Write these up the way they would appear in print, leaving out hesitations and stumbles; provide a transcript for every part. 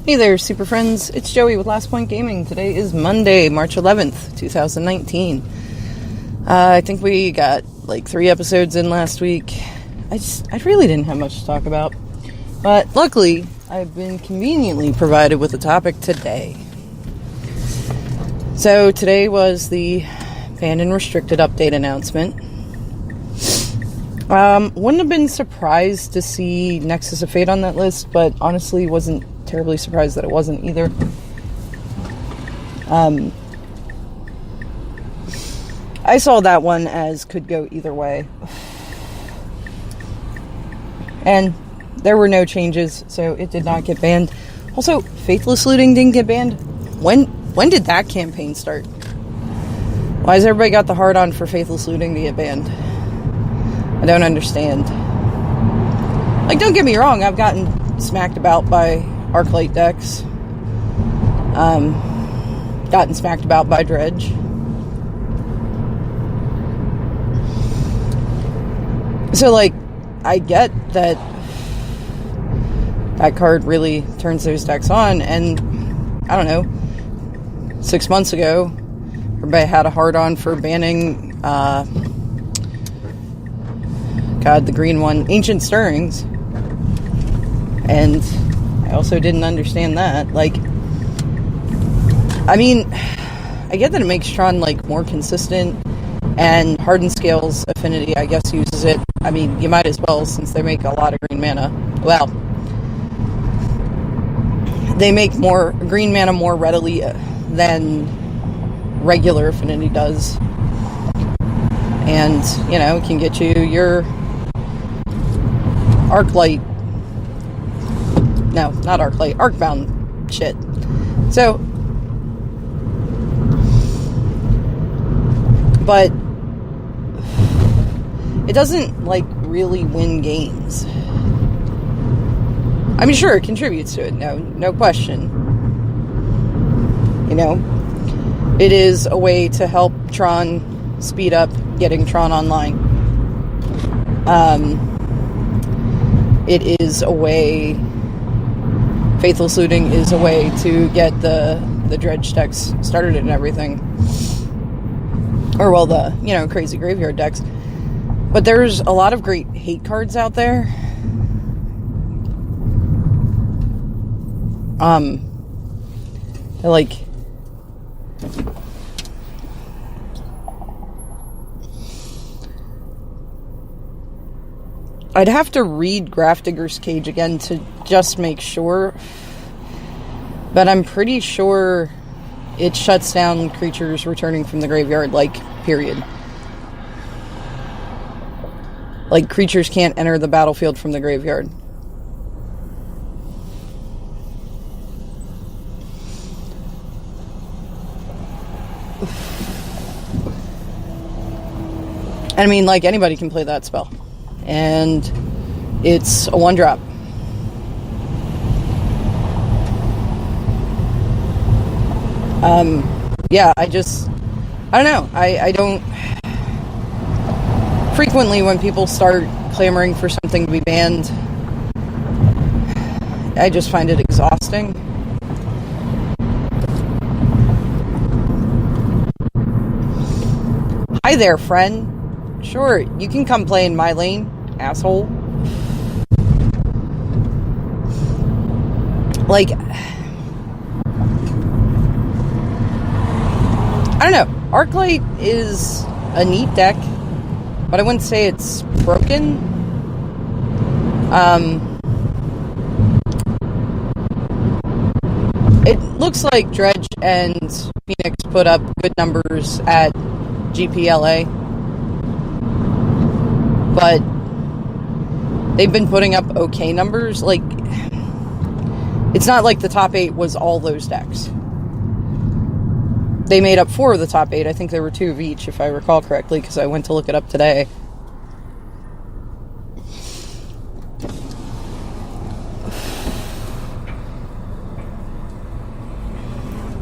Hey there, super friends. It's Joey with Last Point Gaming. Today is Monday, March 11th, 2019. I think we got like 3 episodes in last week. I really didn't have much to talk about. But luckily, I've been conveniently provided with a topic today. So today was the banned and restricted update announcement. Wouldn't have been surprised to see Nexus of Fate on that list, but honestly wasn't terribly surprised that it wasn't either. I saw that one as could go either way. And there were no changes, so it did not get banned. Also, Faithless Looting didn't get banned. When did that campaign start? Why has everybody got the hard on for Faithless Looting to get banned? I don't understand. Like, don't get me wrong, I've gotten smacked about by Arclight decks. Gotten smacked about by Dredge. So, like, I get that that card really turns those decks on, and I don't know, 6 months ago, everybody had a hard-on for banning, the green one, Ancient Stirrings. And I also didn't understand that. Like, I mean, I get that it makes Tron, like, more consistent, and Hardened Scales Affinity, I guess, uses it. I mean, you might as well, since they make a lot of green mana. Well, they make more green mana more readily than regular Affinity does. And, you know, it can get you your Arclight. No, not Arclight. Arcbound shit. So, but it doesn't, like, really win games. I mean, sure, it contributes to it. No question. You know, it is a way to help Tron speed up getting Tron online. It is a way, Faithless Looting is a way to get the Dredge decks started and everything. Or, well, the, you know, crazy graveyard decks. But there's a lot of great hate cards out there. Like, I'd have to read Grafdigger's Cage again to just make sure, but I'm pretty sure it shuts down creatures returning from the graveyard, like, period. Like, creatures can't enter the battlefield from the graveyard. I mean, like, anybody can play that spell. And it's a 1-drop. Yeah, I don't know. I don't... Frequently, when people start clamoring for something to be banned, I just find it exhausting. Hi there, friend. Sure, you can come play in my lane, asshole. Like, I don't know. Arclight is a neat deck, but I wouldn't say it's broken. It looks like Dredge and Phoenix put up good numbers at GPLA. But they've been putting up okay numbers. Like, it's not like the top 8 was all those decks. They made up 4 of the top 8. I think there were 2 of each, if I recall correctly, because I went to look it up today.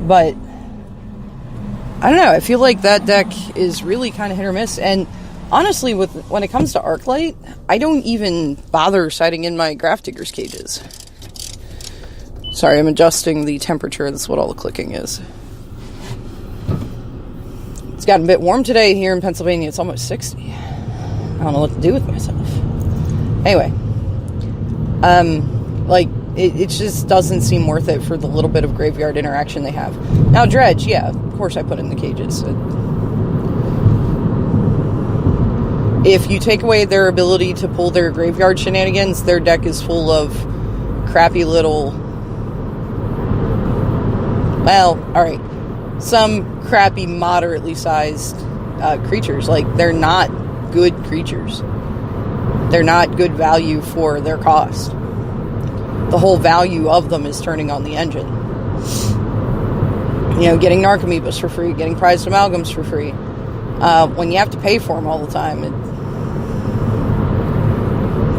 But I don't know. I feel like that deck is really kind of hit or miss. And honestly, when it comes to Arclight, I don't even bother citing in my Grafdigger's Cages. Sorry, I'm adjusting the temperature. That's what all the clicking is. It's gotten a bit warm today here in Pennsylvania. It's almost 60. I don't know what to do with myself. Anyway, it just doesn't seem worth it for the little bit of graveyard interaction they have. Now, Dredge, yeah, of course I put in the cages. If you take away their ability to pull their graveyard shenanigans, their deck is full of crappy little... Well, alright. Some crappy, moderately sized creatures. Like, they're not good creatures. They're not good value for their cost. The whole value of them is turning on the engine. You know, getting Narcomoebas for free, getting prized amalgams for free. When you have to pay for them all the time,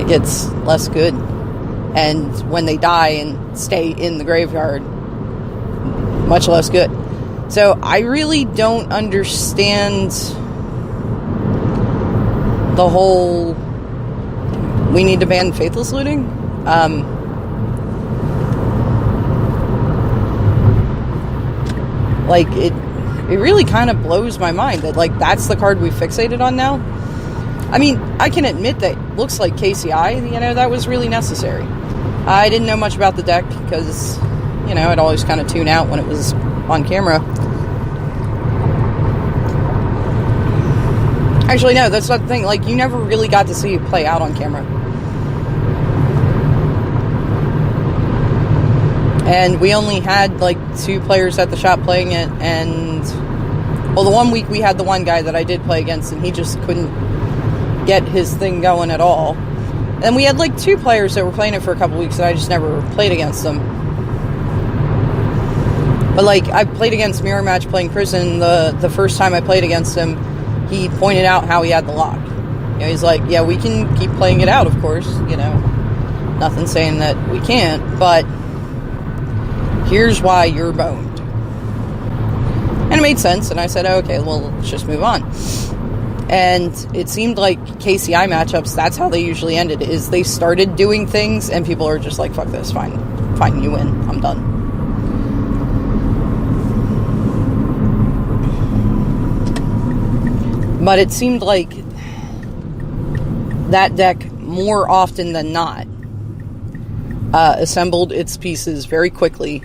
it gets less good. And when they die and stay in the graveyard, much less good. So I really don't understand the whole we need to ban faithless looting. It really kind of blows my mind that, like, that's the card we fixated on now. I mean, I can admit that looks like KCI, you know, that was really necessary. I didn't know much about the deck because, you know, I'd always kind of tune out when it was on camera. Actually, no, that's not the thing. Like, you never really got to see it play out on camera. And we only had, like, 2 players at the shop playing it, and... Well, the one week we had the one guy that I did play against, and he just couldn't get his thing going at all. And we had, like, 2 players that were playing it for a couple weeks, and I just never played against them. But, like, I played against Mirror Match playing Prison. The first time I played against him, he pointed out how he had the lock. You know, he's like, yeah, we can keep playing it out, of course, you know. Nothing saying that we can't, but here's why you're boned. And it made sense, and I said, oh, okay, well, let's just move on. And it seemed like KCI matchups, that's how they usually ended, is they started doing things, and people are just like, fuck this, fine, you win, I'm done. But it seemed like that deck, more often than not, assembled its pieces very quickly.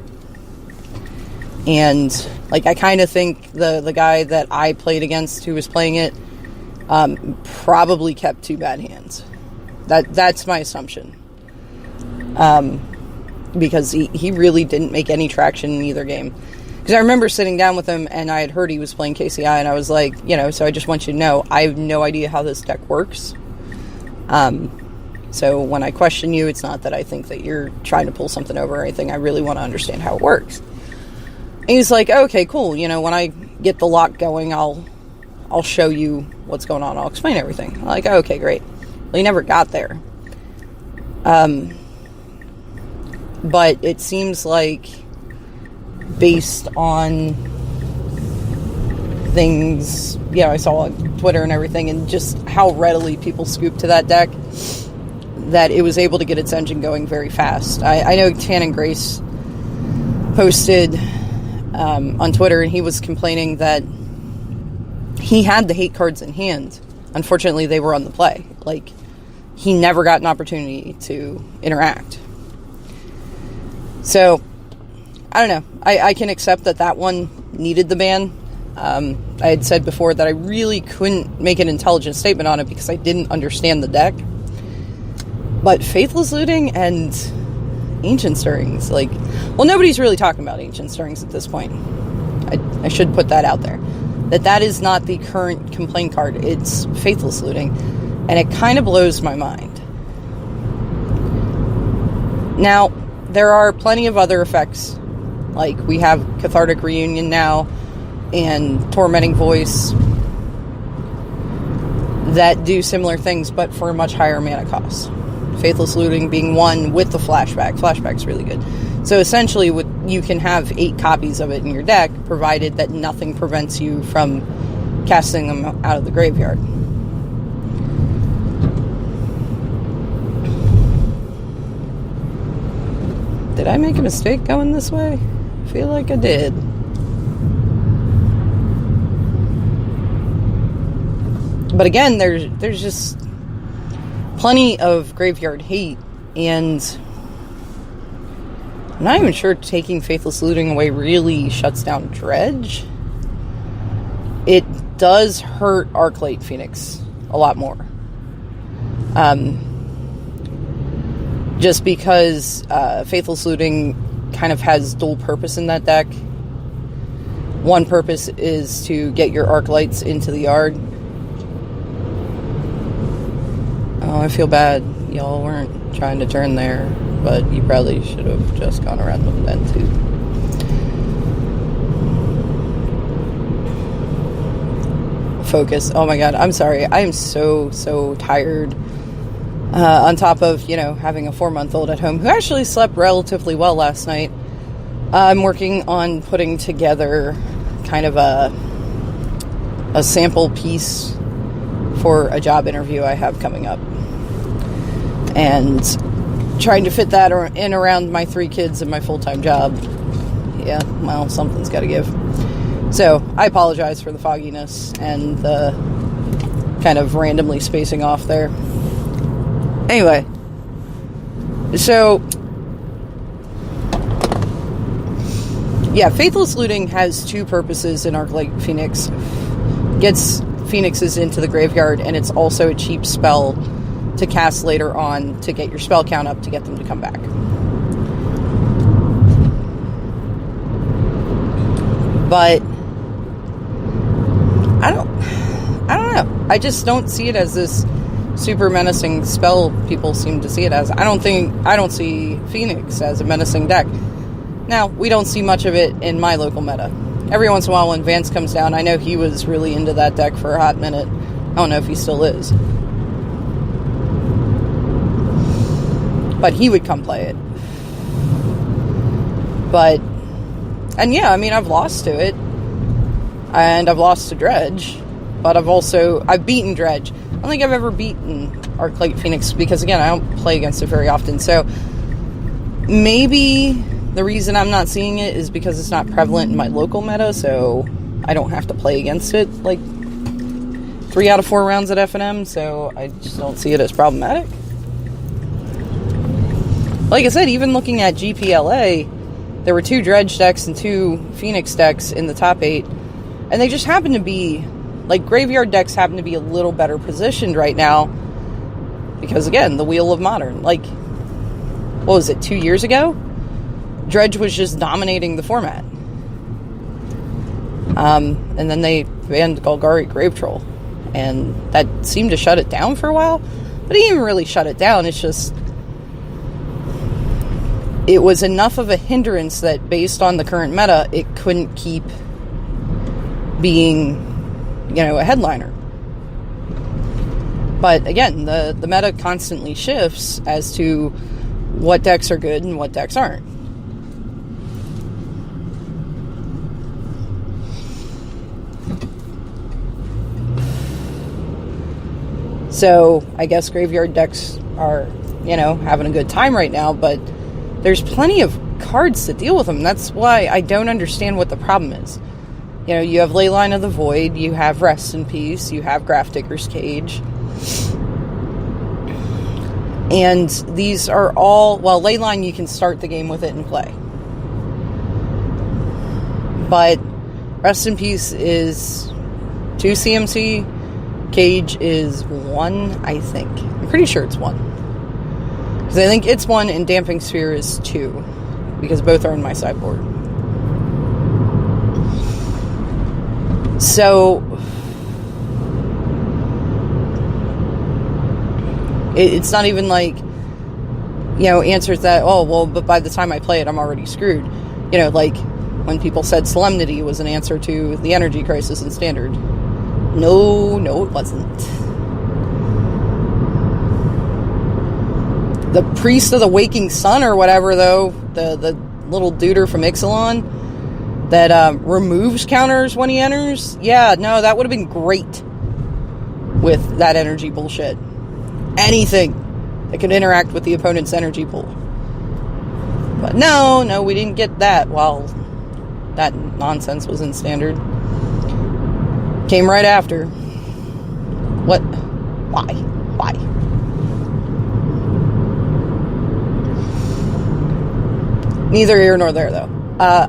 And, like, I kind of think the guy that I played against who was playing it probably kept 2 bad hands. That's my assumption. Because he really didn't make any traction in either game. Because I remember sitting down with him, and I had heard he was playing KCI, and I was like, you know, so I just want you to know, I have no idea how this deck works. So when I question you, it's not that I think that you're trying to pull something over or anything. I really want to understand how it works. And he's like, okay, cool. You know, when I get the lock going, I'll show you what's going on. I'll explain everything. I'm like, okay, great. Well, he never got there. But it seems like, based on things, you know, I saw on Twitter and everything, and just how readily people scoop to that deck, that it was able to get its engine going very fast. I know Tan and Grace posted on Twitter, and he was complaining that he had the hate cards in hand. Unfortunately, they were on the play. Like, he never got an opportunity to interact. So, I don't know. I can accept that one needed the ban. I had said before that I really couldn't make an intelligent statement on it because I didn't understand the deck. But Faithless Looting and Ancient Stirrings, like... Well, nobody's really talking about Ancient Stirrings at this point. I should put that out there. That is not the current complaint card. It's Faithless Looting. And it kind of blows my mind. Now, there are plenty of other effects. Like, we have Cathartic Reunion now, and Tormenting Voice, that do similar things, but for a much higher mana cost. Faithless Looting being one with the flashback. Flashback's really good. So essentially, you can have 8 copies of it in your deck, provided that nothing prevents you from casting them out of the graveyard. Did I make a mistake going this way? I feel like I did. But again, there's just plenty of graveyard hate, and I'm not even sure taking Faithless Looting away really shuts down Dredge. It does hurt Arclight Phoenix a lot more. Just because Faithless Looting kind of has dual purpose in that deck. One purpose is to get your Arclights into the yard. Oh, I feel bad. Y'all weren't trying to turn there, but you probably should have just gone around the bend too. Focus. Oh my god, I'm sorry. I am so tired. On top of, having a 4-month-old at home who actually slept relatively well last night. I'm working on putting together kind of a sample piece for a job interview I have coming up. And trying to fit that in around my 3 kids and my full-time job. Yeah, well, something's got to give. So, I apologize for the fogginess and the kind of randomly spacing off there. Anyway, so, yeah, Faithless Looting has 2 purposes in Arclight Phoenix. Gets Phoenixes into the graveyard, and it's also a cheap spell to cast later on to get your spell count up to get them to come back. But I don't know. I just don't see it as this super menacing spell people seem to see it as. I don't see Phoenix as a menacing deck. Now, we don't see much of it in my local meta. Every once in a while when Vance comes down, I know he was really into that deck for a hot minute. I don't know if he still is. But he would come play it. I've lost to it. And I've lost to Dredge. But I've beaten Dredge. I don't think I've ever beaten Arclight Phoenix because, again, I don't play against it very often. So, maybe the reason I'm not seeing it is because it's not prevalent in my local meta, so I don't have to play against it, 3 out of 4 rounds at FNM, so I just don't see it as problematic. Like I said, even looking at GPLA, there were 2 Dredge decks and 2 Phoenix decks in the top 8, and they just happen to be, graveyard decks happen to be a little better positioned right now, because, again, the Wheel of Modern. What was it, 2 years ago? Dredge was just dominating the format. And then they banned Golgari Grave Troll, and that seemed to shut it down for a while, but it didn't even really shut it down. It's just, it was enough of a hindrance that based on the current meta, it couldn't keep being, a headliner. But again, the meta constantly shifts as to what decks are good and what decks aren't. So, I guess graveyard decks are, having a good time right now, but there's plenty of cards to deal with them. That's why I don't understand what the problem is. You have Leyline of the Void, you have Rest in Peace, you have Grafdigger's Cage. And these are all, Leyline you can start the game with it and play. But Rest in Peace is 2 CMC, Cage is 1, I think. I'm pretty sure it's 1. Because I think it's 1 and Damping Sphere is 2. Because both are in my sideboard. So, it's not even answers that, but by the time I play it, I'm already screwed. When people said Solemnity was an answer to the Energy Crisis in Standard. No, it wasn't. The Priest of the Waking Sun or whatever, though, the little duder from Ixalan that removes counters when he enters, yeah, no, that would have been great with that energy bullshit. Anything that could interact with the opponent's energy pool. But no, we didn't get that while that nonsense was in standard. Came right after. What? Why? Neither here nor there, though.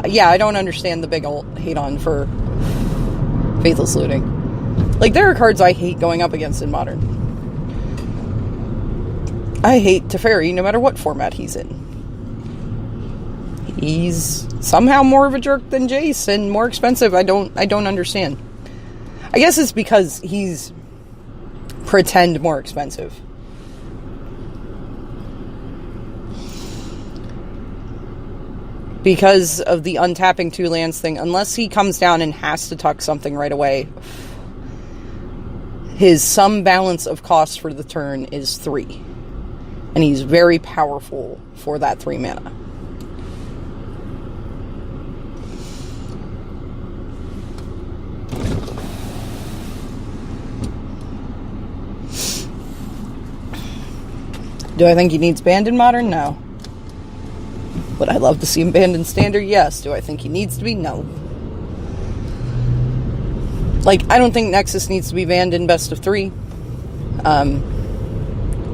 Yeah, I don't understand the big old hate on for Faithless Looting. Like, there are cards I hate going up against in Modern. I hate Teferi no matter what format he's in. He's somehow more of a jerk than Jace and more expensive. I don't understand. I guess it's because he's pretend more expensive. Because of the untapping 2 lands thing, unless he comes down and has to tuck something right away, his sum balance of cost for the turn is 3. And he's very powerful for that 3 mana. Do I think he needs banned in Modern? No. Would I love to see him banned in Standard? Yes. Do I think he needs to be? No. Like, I don't think Nexus needs to be banned in Best of 3.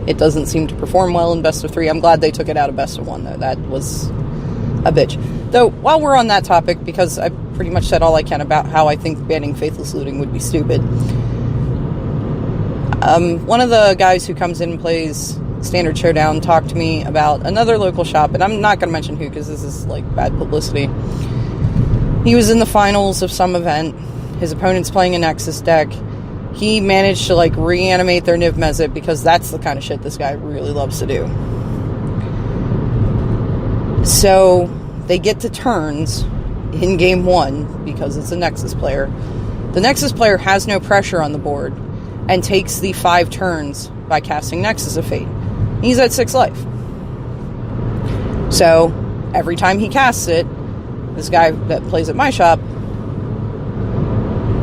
It doesn't seem to perform well in Best of 3. I'm glad they took it out of Best of 1, though. That was a bitch. Though, while we're on that topic, because I pretty much said all I can about how I think banning Faithless Looting would be stupid, one of the guys who comes in and plays Standard Showdown talked to me about another local shop, and I'm not going to mention who because this is like bad publicity. He was in the finals of some event. His opponent's playing a Nexus deck. He managed to like reanimate their Niv Mizzet because that's the kind of shit this guy really loves to do. So they get to turns in game 1 because it's a Nexus player. The Nexus player has no pressure on the board and takes the 5 turns by casting Nexus of Fate. He's at 6 life. So, every time he casts it, this guy that plays at my shop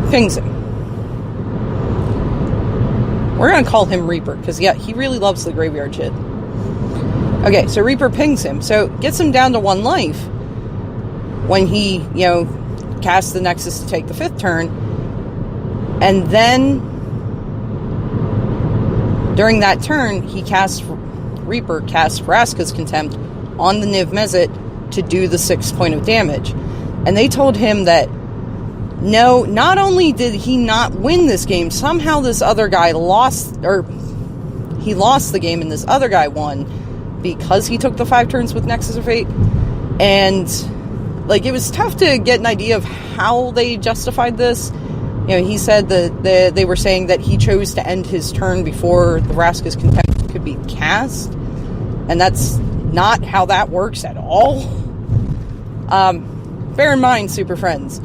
pings him. We're going to call him Reaper, because yeah, he really loves the graveyard shit. Okay, so Reaper pings him. So, gets him down to 1 life when he, casts the Nexus to take the 5th turn. And then during that turn, Reaper casts Vraska's Contempt on the Niv Mizzet to do the 6 point of damage. And they told him that, no, not only did he not win this game, somehow this other guy lost, or he lost the game and this other guy won because he took the 5 turns with Nexus of Fate. And, like, it was tough to get an idea of how they justified this. He said that they were saying that he chose to end his turn before the Vraska's Contempt could be cast. And that's not how that works at all. Bear in mind, Super Friends,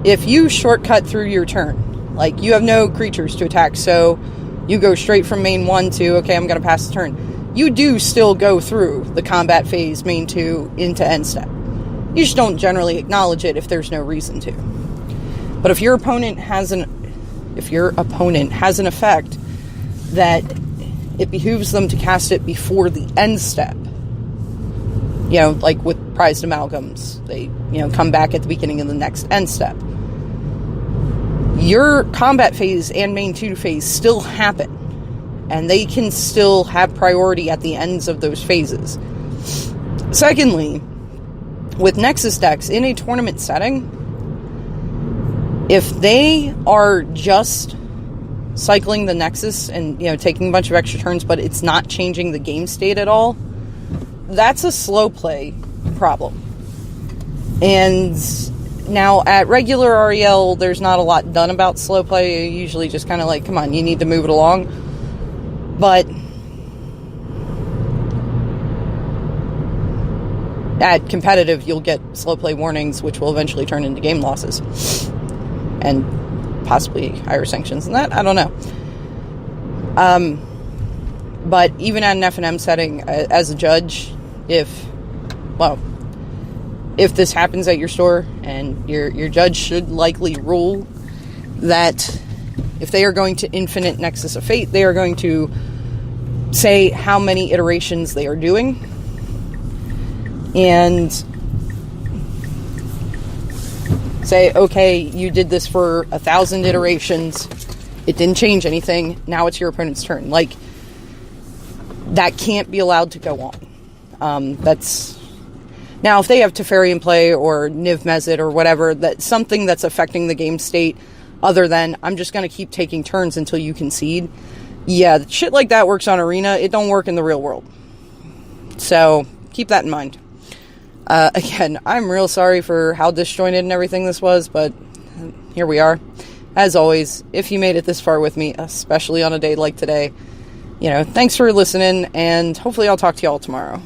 if you shortcut through your turn, like you have no creatures to attack, so you go straight from main 1 to, okay, I'm going to pass the turn, you do still go through the combat phase, main 2, into end step. You just don't generally acknowledge it if there's no reason to. But if your opponent has an effect that it behooves them to cast it before the end step, like with prized amalgams, they, come back at the beginning of the next end step. Your combat phase and main 2 phase still happen, and they can still have priority at the ends of those phases. Secondly, with Nexus decks in a tournament setting, if they are just cycling the Nexus and, taking a bunch of extra turns, but it's not changing the game state at all, that's a slow play problem. And now at regular REL, there's not a lot done about slow play. You usually just kind of like, come on, you need to move it along. But at competitive, you'll get slow play warnings, which will eventually turn into game losses. And possibly higher sanctions than that. I don't know. But even at an F&M setting, as a judge, if this happens at your store, and your judge should likely rule that if they are going to infinite Nexus of Fate, they are going to say how many iterations they are doing. and say, okay, you did this for 1,000 iterations. It didn't change anything. Now it's your opponent's turn. Like, that can't be allowed to go on. That's... Now, if they have Teferi in play or Niv Mizzet or whatever, that's something that's affecting the game state other than, I'm just going to keep taking turns until you concede. Yeah, shit like that works on Arena. It don't work in the real world. So, keep that in mind. Again, I'm real sorry for how disjointed and everything this was, but here we are. As always, if you made it this far with me, especially on a day like today, thanks for listening, and hopefully I'll talk to y'all tomorrow.